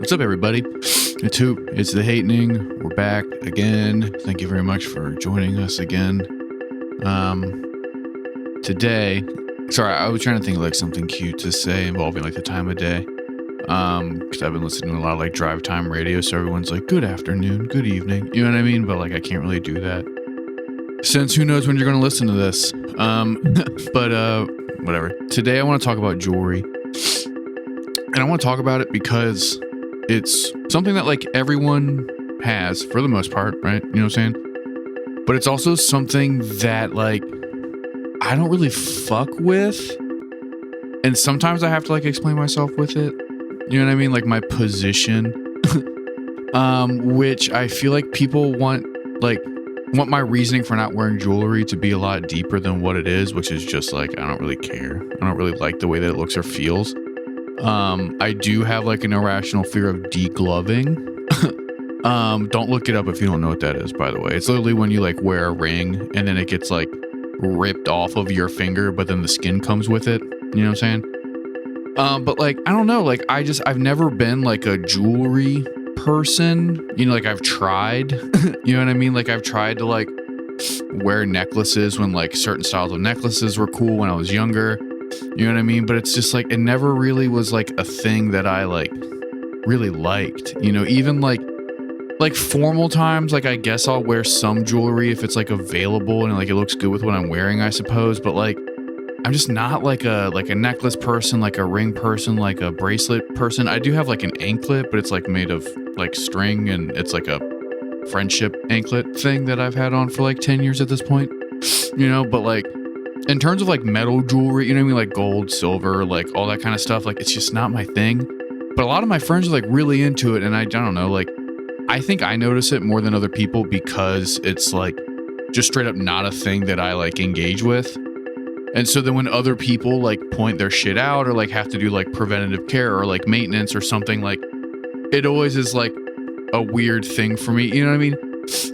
What's up, everybody? It's Hoop. It's the Hatening. We're back again. Thank you very much for joining us again. Today, sorry, I was trying to think of like something cute to say involving like the time of day. Because I've been listening to a lot of like drive time radio, so everyone's like, good afternoon, good evening. You know what I mean? But like, I can't really do that since who knows when you're going to listen to this. But whatever. Today, I want to talk about jewelry. And I want to talk about it because it's something that like everyone has for the most part, right? You know what I'm saying? But it's also something that like I don't really fuck with. And sometimes I have to like explain myself with it. You know what I mean? Like my position. Which I feel like people want my reasoning for not wearing jewelry to be a lot deeper than what it is, which is just like I don't really care. I don't really like the way that it looks or feels. I do have like an irrational fear of degloving. Don't look it up if you don't know what that is, by the way. It's literally when you like wear a ring and then it gets like ripped off of your finger, but then the skin comes with it. You know what I'm saying? But like, I don't know, like I've never been like a jewelry person. You know, like I've tried, you know what I mean? Like I've tried to like wear necklaces when like certain styles of necklaces were cool when I was younger. You know what I mean? But it's just like, it never really was like a thing that I like really liked, you know, even like formal times. Like, I guess I'll wear some jewelry if it's like available and like it looks good with what I'm wearing, I suppose. But like, I'm just not like a necklace person, like a ring person, like a bracelet person. I do have like an anklet, but it's like made of like string and it's like a friendship anklet thing that I've had on for like 10 years at this point, you know, but like, in terms of like metal jewelry, you know what I mean? Like gold, silver, like all that kind of stuff. Like, it's just not my thing. But a lot of my friends are like really into it. And I don't know, like, I think I notice it more than other people because it's like just straight up not a thing that I like engage with. And so then when other people like point their shit out or like have to do like preventative care or like maintenance or something, like it always is like a weird thing for me. You know what I mean?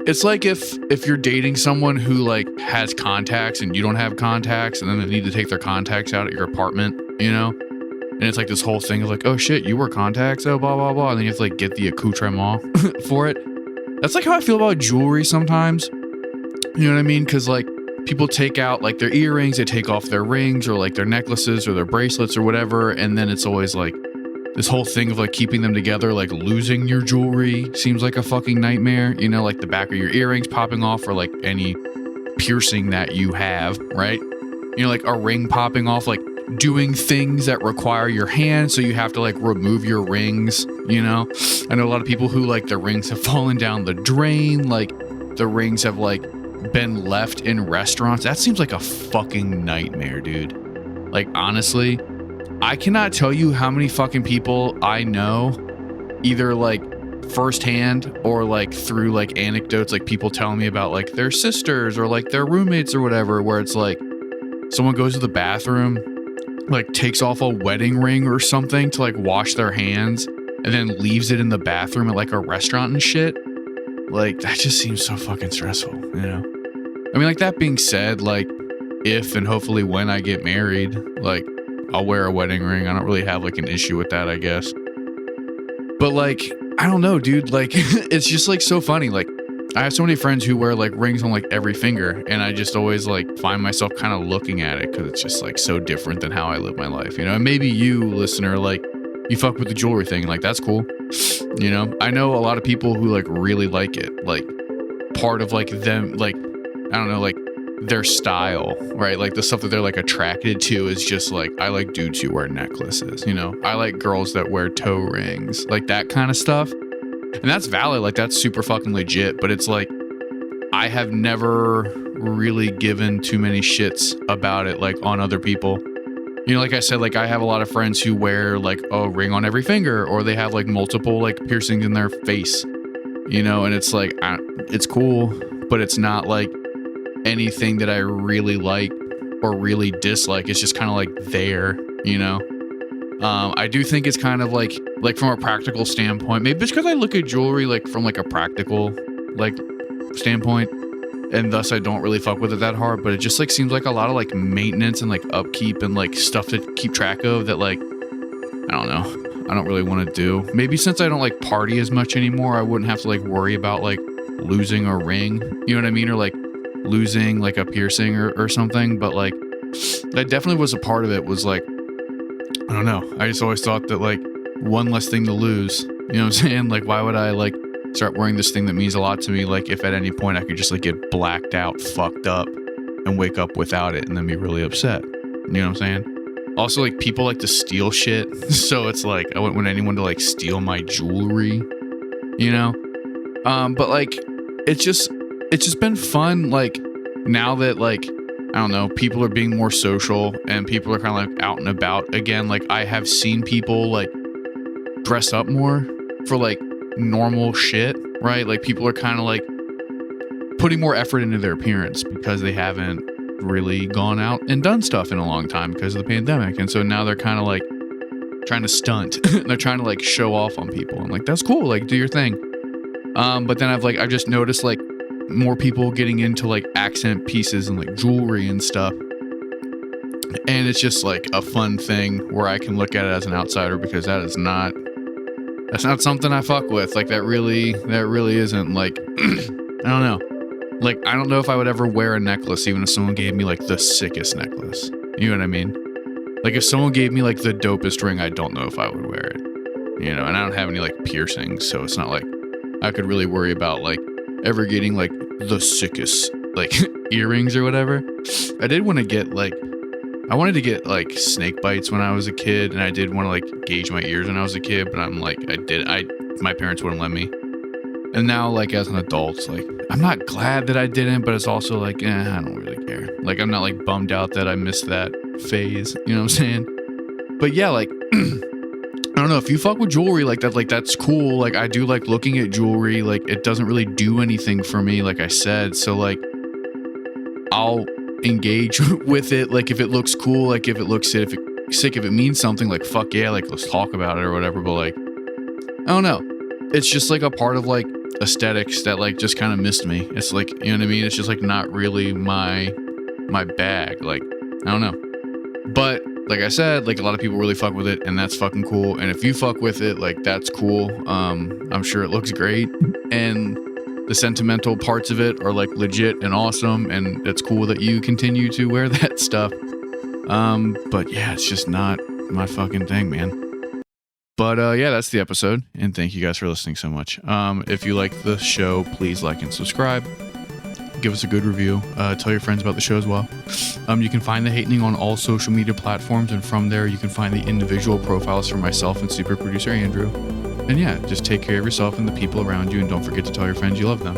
It's like if you're dating someone who like has contacts and you don't have contacts and then they need to take their contacts out at your apartment, you know? And it's like this whole thing of like, oh shit, you wear contacts? Oh, blah, blah, blah. And then you have to like get the accoutrement for it. That's like how I feel about jewelry sometimes. You know what I mean? Because like people take out like their earrings, they take off their rings or like their necklaces or their bracelets or whatever. And then it's always like this whole thing of like keeping them together, like losing your jewelry seems like a fucking nightmare, you know, like the back of your earrings popping off or like any piercing that you have, right? You know, like a ring popping off, like doing things that require your hand. So you have to like remove your rings, you know? I know a lot of people who like their rings have fallen down the drain, like the rings have like been left in restaurants. That seems like a fucking nightmare, dude. Like, honestly, I cannot tell you how many fucking people I know, either like firsthand or like through like anecdotes, like people telling me about like their sisters or like their roommates or whatever, where it's like someone goes to the bathroom, like takes off a wedding ring or something to like wash their hands and then leaves it in the bathroom at like a restaurant and shit. Like, that just seems so fucking stressful, you know? I mean, like, that being said, like, if and hopefully when I get married, like, I'll wear a wedding ring. I don't really have like an issue with that, I guess. But like, I don't know, dude. Like, it's just like so funny. Like, I have so many friends who wear like rings on like every finger, and I just always like find myself kind of looking at it because it's just like so different than how I live my life, you know? And maybe you, listener, like, you fuck with the jewelry thing, like that's cool. You know, I know a lot of people who like really like it, like part of like them, like, I don't know, like their style, right? Like the stuff that they're like attracted to is just like, I like dudes who wear necklaces, you know, I like girls that wear toe rings, like that kind of stuff. And that's valid. Like that's super fucking legit. But it's like, I have never really given too many shits about it, like on other people. You know, like I said, like I have a lot of friends who wear like a ring on every finger, or they have like multiple like piercings in their face, you know, and it's like, it's cool, but it's not like anything that I really like or really dislike. It's just kind of like there, you know. I do think it's kind of like from a practical standpoint, maybe it's because I look at jewelry like from like a practical like standpoint, and thus I don't really fuck with it that hard. But it just like seems like a lot of like maintenance and like upkeep and like stuff to keep track of that, like, I don't know. I don't really want to do. Maybe since I don't like party as much anymore, I wouldn't have to like worry about like losing a ring, you know what I mean? Or like losing like a piercing or something. But like that definitely was a part of it, was like, I don't know. I just always thought that like one less thing to lose, you know what I'm saying? Like, why would I like start wearing this thing that means a lot to me? Like if at any point I could just like get blacked out, fucked up and wake up without it and then be really upset. You know what I'm saying? Also, like, people like to steal shit, so it's like I wouldn't want anyone to like steal my jewelry, you know. But like, it's just been fun. Like now that like I don't know, people are being more social and people are kind of like out and about again. Like I have seen people like dress up more for like normal shit, right? Like people are kind of like putting more effort into their appearance because they haven't really gone out and done stuff in a long time because of the pandemic. And so now they're kind of like trying to stunt. They're trying to like show off on people. I'm like, that's cool, like do your thing. But then I've just noticed like more people getting into like accent pieces and like jewelry and stuff. And it's just like a fun thing where I can look at it as an outsider, because that's not something I fuck with. Like that really isn't like, I don't know. Like, I don't know if I would ever wear a necklace, even if someone gave me, like, the sickest necklace. You know what I mean? Like, if someone gave me, like, the dopest ring, I don't know if I would wear it. You know, and I don't have any, like, piercings, so it's not like I could really worry about, like, ever getting, like, the sickest, like, earrings or whatever. I did want to get, like, I wanted to get, like, snake bites when I was a kid, and I did want to, like, gauge my ears when I was a kid, but I'm, like, my parents wouldn't let me. And now, like, as an adult, like, I'm not glad that I didn't, but it's also like, I don't really care. Like, I'm not, like, bummed out that I missed that phase. You know what I'm saying? But yeah, like, I don't know. If you fuck with jewelry like that, like, that's cool. Like, I do like looking at jewelry. Like, it doesn't really do anything for me, like I said. So, like, I'll engage with it. Like, if it looks cool, like, if it looks sick, if it means something, like, fuck yeah, like, let's talk about it or whatever. But, like, I don't know. It's just, like, a part of, like, aesthetics that like just kind of missed me. It's like, you know what I mean? It's just like not really my bag. Like, I don't know. But like I said, like a lot of people really fuck with it, and that's fucking cool. And if you fuck with it, like that's cool. I'm sure it looks great, and the sentimental parts of it are like legit and awesome, and it's cool that you continue to wear that stuff. But yeah, it's just not my fucking thing, man. But yeah, that's the episode, and thank you guys for listening so much. If you like the show, please like and subscribe. Give us a good review. Tell your friends about the show as well. You can find The Hatening on all social media platforms, and from there you can find the individual profiles for myself and super producer Andrew. And yeah, just take care of yourself and the people around you, and don't forget to tell your friends you love them.